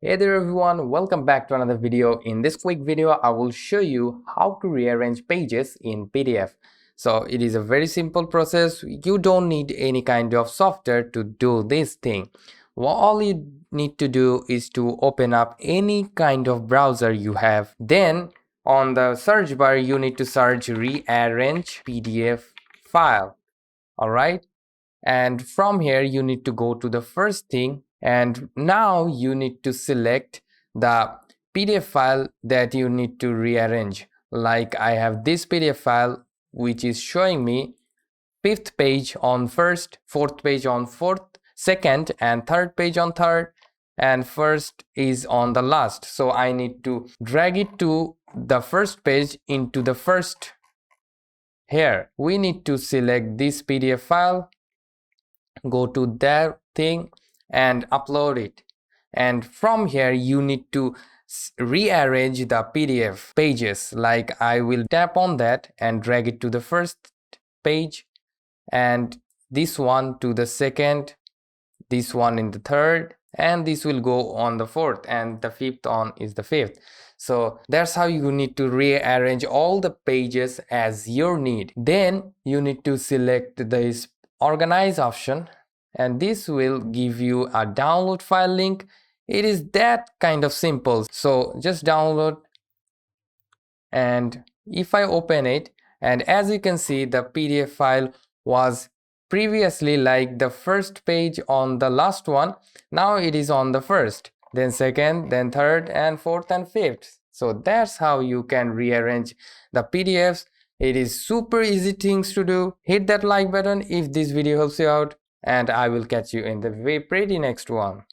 Hey there everyone, welcome back to another video. In this quick video, I will show you how to rearrange pages in PDF. So it is a very simple process. You don't need any kind of software to do this thing. All you need to do is to open up any kind of browser you have. Then on the search bar, you need to search Rearrange PDF file. Alright. And from here you need to go to the first thing, and now you need to select the PDF file that you need to rearrange. Like I have this PDF file which is showing me 5th page on 1st, 4th page on 4th, 2nd and 3rd page on 3rd, and 1st is on the last. So I need to drag it to the 1st page into the 1st. Here we need to select this PDF file, go to that thing and upload it, and from here you need to rearrange the PDF pages. Like I will tap on that and drag it to the first page, and this one to the second, this one in the third, and this will go on the fourth, and the fifth on is the fifth. So that's how you need to rearrange all the pages as your need. Then you need to select this organize option, and this will give you a download file link. It is that kind of simple. So just download, and if I open it, and as you can see, the PDF file was previously like the first page on the last one. Now it is on the first, then second, then third and fourth and fifth. So that's how you can rearrange the PDFs. It is super easy things to do. Hit that like button if this video helps you out, and I will catch you in the very pretty next one.